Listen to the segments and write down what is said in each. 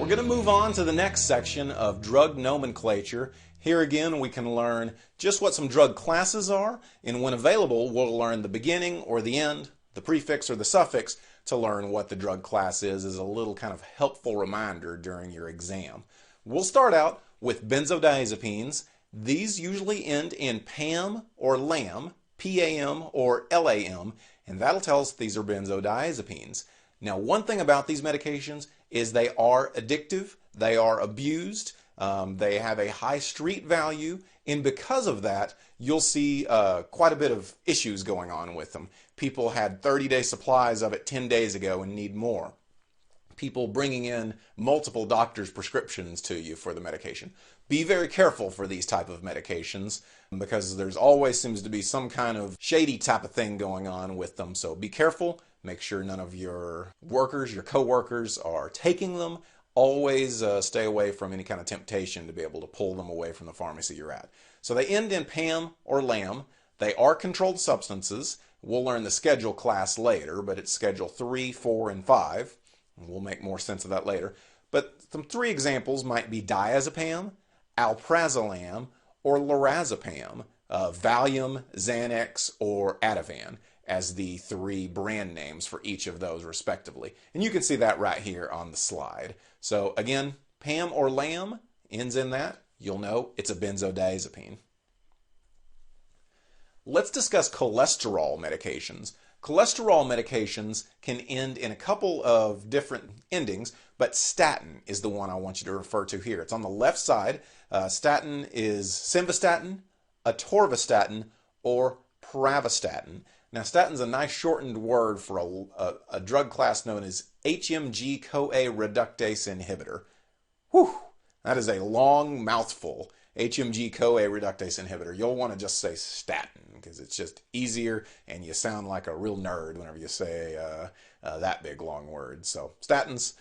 We're going to move on to the next section of drug nomenclature. Here again we can learn just what some drug classes are, and when available we'll learn the beginning or the end, the prefix or the suffix to learn what the drug class is as a little kind of helpful reminder during your exam. We'll start out with benzodiazepines. These usually end in PAM or LAM, PAM or LAM, and that'll tell us these are benzodiazepines. Now, one thing about these medications is they are addictive, they are abused, they have a high street value, and because of that, you'll see quite a bit of issues going on with them. People had 30-day supplies of it 10 days ago and need more. People bringing in multiple doctors' prescriptions to you for the medication. Be very careful for these type of medications because there's always seems to be some kind of shady type of thing going on with them. So be careful. Make sure none of your workers, your co-workers are taking them. Always stay away from any kind of temptation to be able to pull them away from the pharmacy you're at. So they end in PAM or LAM. They are controlled substances. We'll learn the schedule class later, but it's schedule 3, 4, and 5. We'll make more sense of that later. But some 3 examples might be diazepam, alprazolam, or lorazepam, Valium, Xanax, or Ativan as the 3 brand names for each of those respectively. And you can see that right here on the slide. So again, PAM or LAM ends in that. You'll know it's a benzodiazepine. Let's discuss cholesterol medications. Cholesterol medications can end in a couple of different endings, but statin is the one I want you to refer to here. It's on the left side. Statin is simvastatin, atorvastatin, or pravastatin. Now, statin's a nice shortened word for a drug class known as HMG-CoA reductase inhibitor. Whew, that is a long mouthful. HMG-CoA reductase inhibitor. You'll want to just say statin because it's just easier and you sound like a real nerd whenever you say that big long word. So statins,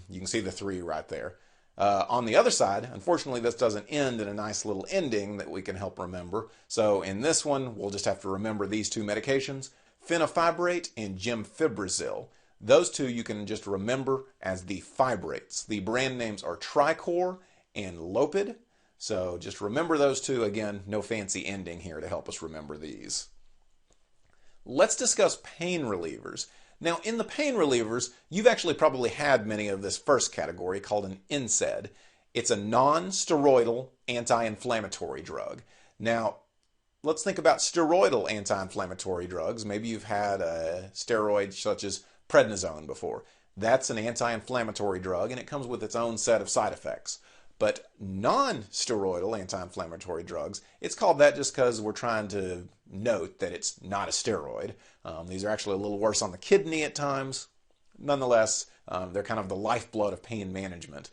you can see the 3 right there. On the other side, unfortunately, this doesn't end in a nice little ending that we can help remember. So in this one, we'll just have to remember these 2 medications, fenofibrate and gemfibrozil. Those 2 you can just remember as the fibrates. The brand names are Tricor and Lopid. So just remember those 2. Again, no fancy ending here to help us remember these. Let's discuss pain relievers. Now, in the pain relievers, you've actually probably had many of this first category called an NSAID. It's a non-steroidal anti-inflammatory drug. Now, let's think about steroidal anti-inflammatory drugs. Maybe you've had a steroid such as prednisone before. That's an anti-inflammatory drug, and it comes with its own set of side effects. But non-steroidal anti-inflammatory drugs, it's called that just because we're trying to note that it's not a steroid. These are actually a little worse on the kidney at times. Nonetheless, they're kind of the lifeblood of pain management.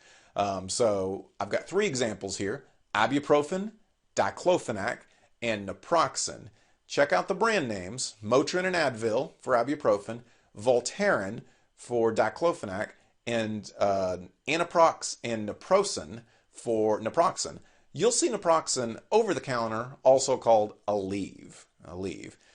So I've got 3 examples here: ibuprofen, diclofenac, and naproxen. Check out the brand names: Motrin and Advil for ibuprofen, Voltaren for diclofenac, and Anaprox and Naproxen for naproxen. You'll see naproxen over the counter, also called Aleve.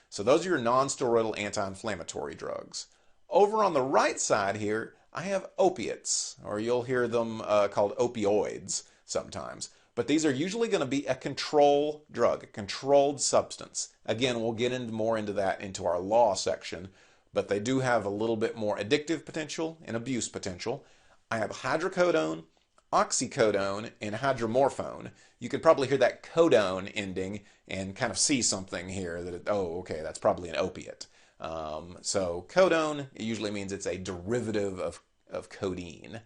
So those are your non-steroidal anti-inflammatory drugs. Over on the right side here, I have opiates, or you'll hear them called opioids sometimes. But these are usually going to be a control drug, a controlled substance. Again, we'll get into more into that into our law section, but they do have a little bit more addictive potential and abuse potential. I have hydrocodone, oxycodone, and hydromorphone. You can probably hear that codone ending and kind of see something here that, oh, okay, that's probably an opiate. So codone, it usually means it's a derivative of codeine.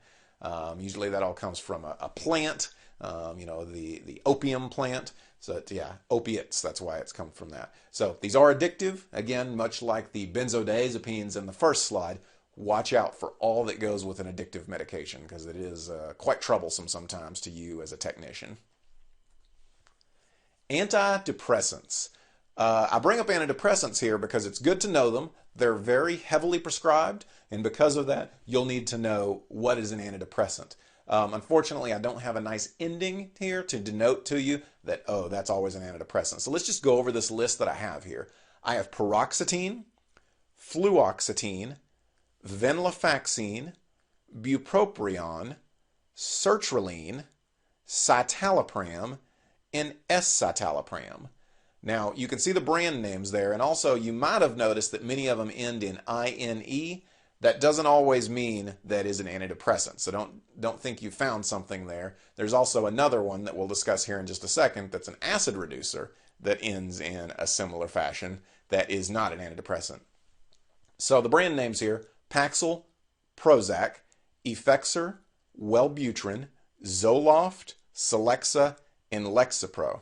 Usually that all comes from a plant, the opium plant. So yeah, opiates, that's why it's come from that. So these are addictive. Again, much like the benzodiazepines in the first slide, watch out for all that goes with an addictive medication because it is quite troublesome sometimes to you as a technician. Antidepressants. I bring up antidepressants here because it's good to know them. They're very heavily prescribed, and because of that, you'll need to know what is an antidepressant. Unfortunately, I don't have a nice ending here to denote to you that, oh, that's always an antidepressant. So let's just go over this list that I have here. I have paroxetine, fluoxetine, venlafaxine, bupropion, sertraline, citalopram, and S-citalopram. Now, you can see the brand names there, and also you might have noticed that many of them end in INE. That doesn't always mean that is an antidepressant, so don't think you found something there. There's also another one that we'll discuss here in just a second that's an acid reducer that ends in a similar fashion that is not an antidepressant. So the brand names here: Paxil, Prozac, Effexor, Wellbutrin, Zoloft, Celexa, and Lexapro.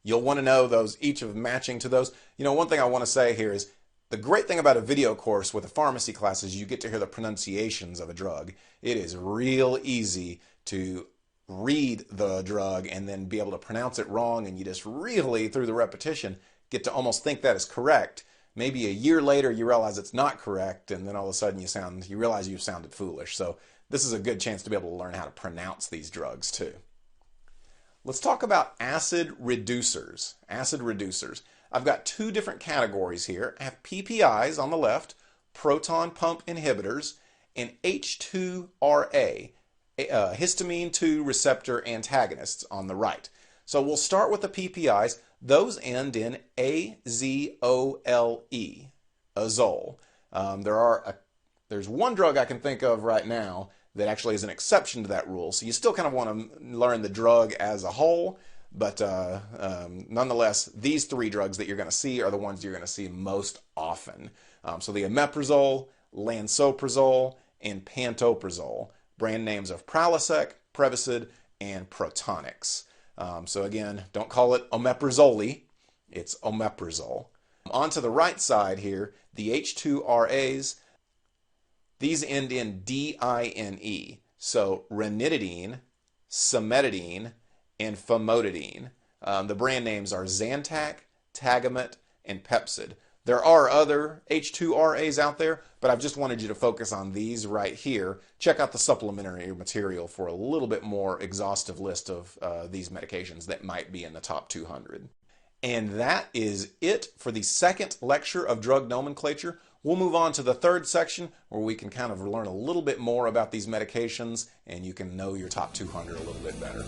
You'll want to know those, each of matching to those. You know, one thing I want to say here is the great thing about a video course with a pharmacy class is you get to hear the pronunciations of a drug. It is real easy to read the drug and then be able to pronounce it wrong, and you just really, through the repetition, get to almost think that is correct. Maybe a year later you realize it's not correct, and then all of a sudden you realize you've sounded foolish. So this is a good chance to be able to learn how to pronounce these drugs too. Let's talk about acid reducers. Acid reducers. I've got two different categories here. I have PPIs on the left, proton pump inhibitors, and H2RA, histamine 2 receptor antagonists on the right. So we'll start with the PPIs. Those end in AZOLE, azole. There's one drug I can think of right now that actually is an exception to that rule. So you still kind of want to learn the drug as a whole, but nonetheless, these three drugs that you're going to see are the ones you're going to see most often. So the omeprazole, lansoprazole, and pantoprazole, brand names of Prilosec, Prevacid, and Protonix. So again, don't call it omeprazole, it's omeprazole. On to the right side here, the H2RAs, these end in DINE. So ranitidine, cimetidine, and famotidine. The brand names are Zantac, Tagamet, and Pepcid. There are other H2RAs out there, but I've just wanted you to focus on these right here. Check out the supplementary material for a little bit more exhaustive list of these medications that might be in the top 200. And that is it for the second lecture of drug nomenclature. We'll move on to the third section where we can kind of learn a little bit more about these medications and you can know your top 200 a little bit better.